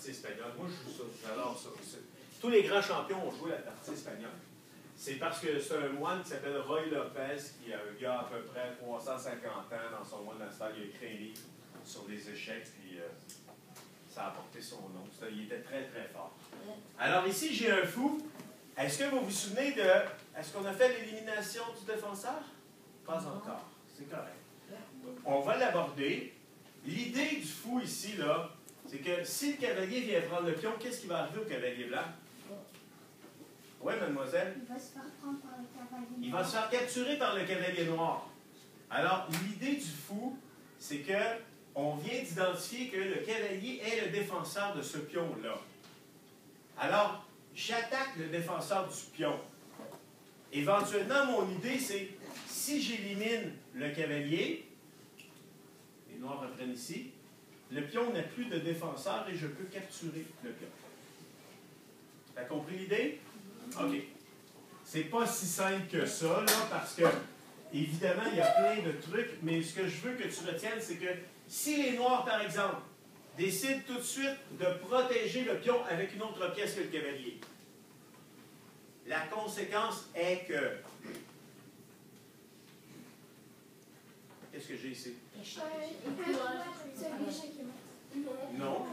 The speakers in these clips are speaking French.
partie espagnole. Moi, je joue ça. J'adore ça. Tous les grands champions ont joué la partie espagnole. C'est parce que c'est un moine qui s'appelle Roy Lopez, qui est un gars à peu près 350 ans dans son monastère. Il a écrit un livre sur les échecs, puis ça a apporté son nom. Il était très, très fort. Alors ici, j'ai un fou. Est-ce que vous vous souvenez de... Est-ce qu'on a fait l'élimination du défenseur? Pas encore. C'est correct. On va l'aborder. L'idée du fou ici, là, c'est que si le cavalier vient prendre le pion, qu'est-ce qui va arriver au cavalier blanc? Oui, mademoiselle? Il va se faire prendre par le cavalier noir. Il va se faire capturer par le cavalier noir. Alors, l'idée du fou, c'est que on vient d'identifier que le cavalier est le défenseur de ce pion-là. Alors, j'attaque le défenseur du pion. Éventuellement, mon idée, c'est si j'élimine le cavalier, les noirs reprennent ici, le pion n'a plus de défenseur et je peux capturer le pion. Tu as compris l'idée? OK. C'est pas si simple que ça, là, parce que, évidemment, il y a plein de trucs, mais ce que je veux que tu retiennes, c'est que si les noirs, par exemple, décident tout de suite de protéger le pion avec une autre pièce que le cavalier, la conséquence est que... Qu'est-ce que j'ai ici? Non.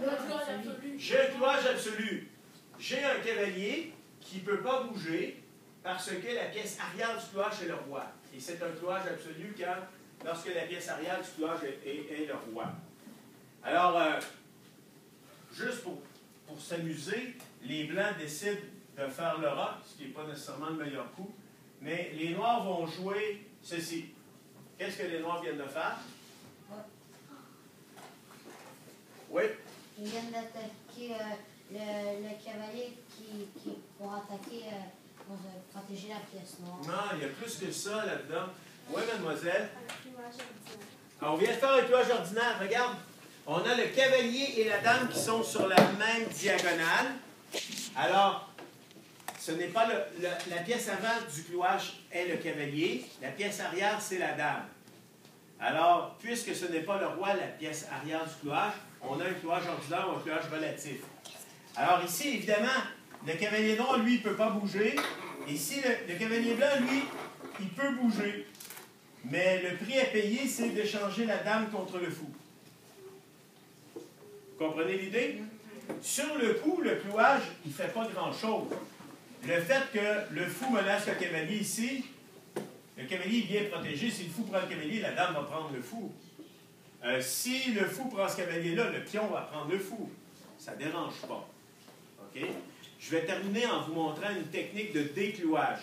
J'ai un clivage absolu. J'ai un cavalier qui ne peut pas bouger parce que la pièce arrière du clivage est le roi. Et c'est un clivage absolu lorsque la pièce arrière du clivage est le roi. Alors, juste pour s'amuser, les blancs décident de faire le roc, ce qui n'est pas nécessairement le meilleur coup, mais les noirs vont jouer ceci. Qu'est-ce que les noirs viennent de faire? Oui? Ils viennent d'attaquer le cavalier pour attaquer, pour protéger la pièce noire. Non, il y a plus que ça là-dedans. Oui, mademoiselle? Un clivage ordinaire. On vient de faire un clivage ordinaire. Regarde, on a le cavalier et la dame qui sont sur la même diagonale. Alors, ce n'est pas la pièce avant du clouage est le cavalier, la pièce arrière, c'est la dame. Alors, puisque ce n'est pas le roi, la pièce arrière du clouage, on a un clouage ordinaire ou un clouage relatif. Alors ici, évidemment, le cavalier noir, lui, il ne peut pas bouger. Ici, le cavalier blanc, lui, il peut bouger. Mais le prix à payer, c'est d'échanger la dame contre le fou. Vous comprenez l'idée? Sur le coup, le clouage, il ne fait pas grand-chose. Le fait que le fou menace le cavalier ici, le cavalier est bien protégé. Si le fou prend le cavalier, la dame va prendre le fou. Si le fou prend ce cavalier-là, le pion va prendre le fou. Ça ne dérange pas. OK? Je vais terminer en vous montrant une technique de déclouage.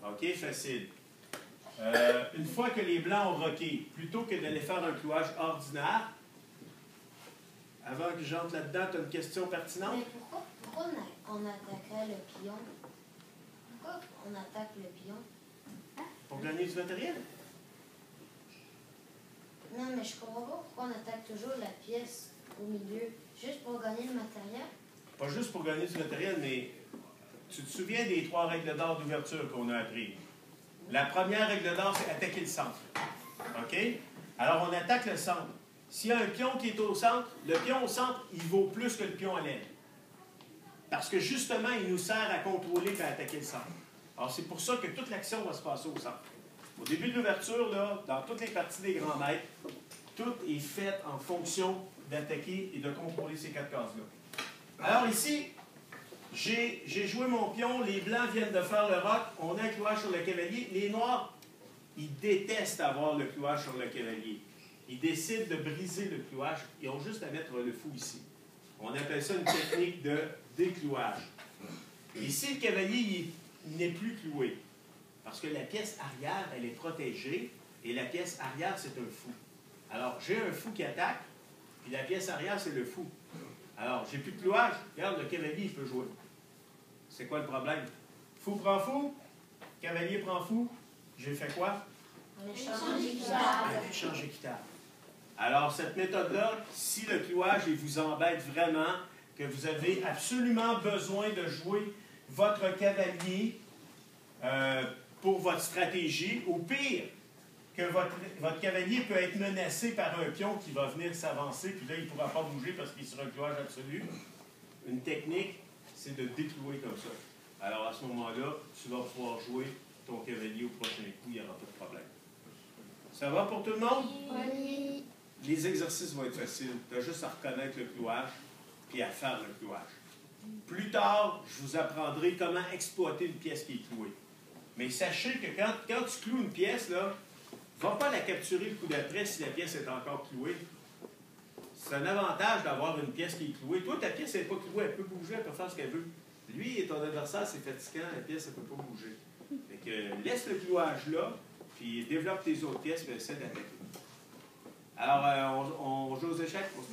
OK? Facile. Une fois que les blancs ont roqué, plutôt que d'aller faire un clouage ordinaire, avant que j'entre là-dedans, tu as une question pertinente? Mais pourquoi on attaquerait le pion? Pourquoi on attaque le pion? Pour gagner du matériel? Non, mais je comprends pas pourquoi on attaque toujours la pièce au milieu. Juste pour gagner le matériel? Pas juste pour gagner du matériel, mais tu te souviens des 3 règles d'or d'ouverture qu'on a apprises? La première règle d'or, c'est attaquer le centre. OK? Alors, on attaque le centre. S'il y a un pion qui est au centre, le pion au centre, il vaut plus que le pion à l'aile. Parce que justement, il nous sert à contrôler et à attaquer le centre. Alors, c'est pour ça que toute l'action va se passer au centre. Au début de l'ouverture, là, dans toutes les parties des grands maîtres, tout est fait en fonction d'attaquer et de contrôler ces 4 cases-là. Alors ici, j'ai joué mon pion, les blancs viennent de faire le roc, on a un clouage sur le cavalier. Les noirs, ils détestent avoir le clouage sur le cavalier. Ils décident de briser le clouage, ils ont juste à mettre le fou ici. On appelle ça une technique de déclouage. Ici, le cavalier, il n'est plus cloué. Parce que la pièce arrière, elle est protégée, et la pièce arrière, c'est un fou. Alors, j'ai un fou qui attaque, puis la pièce arrière, c'est le fou. Alors, j'ai plus de clouage. Regarde, le cavalier, il peut jouer. C'est quoi le problème? Fou prend fou, cavalier prend fou. J'ai fait quoi? Un échange équitable. Un échange équitable. Alors, cette méthode-là, si le clouage il vous embête vraiment, que vous avez absolument besoin de jouer votre cavalier pour votre stratégie, ou pire, que votre cavalier peut être menacé par un pion qui va venir s'avancer, puis là, il ne pourra pas bouger parce qu'il est sur un clouage absolu. Une technique, c'est de déclouer comme ça. Alors, à ce moment-là, tu vas pouvoir jouer ton cavalier au prochain coup, il n'y aura pas de problème. Ça va pour tout le monde? Oui. Les exercices vont être faciles. Tu as juste à reconnaître le clouage et à faire le clouage. Plus tard, je vous apprendrai comment exploiter une pièce qui est clouée. Mais sachez que quand tu cloues une pièce, là, ne va pas la capturer le coup d'après si la pièce est encore clouée. C'est un avantage d'avoir une pièce qui est clouée. Toi, ta pièce n'est pas clouée, elle peut bouger, elle peut faire ce qu'elle veut. Lui, ton adversaire, c'est fatigant, la pièce, elle ne peut pas bouger. Fait que laisse le clouage là, puis développe tes autres pièces, puis essaie d'attaquer. Alors, on joue aux échecs, on se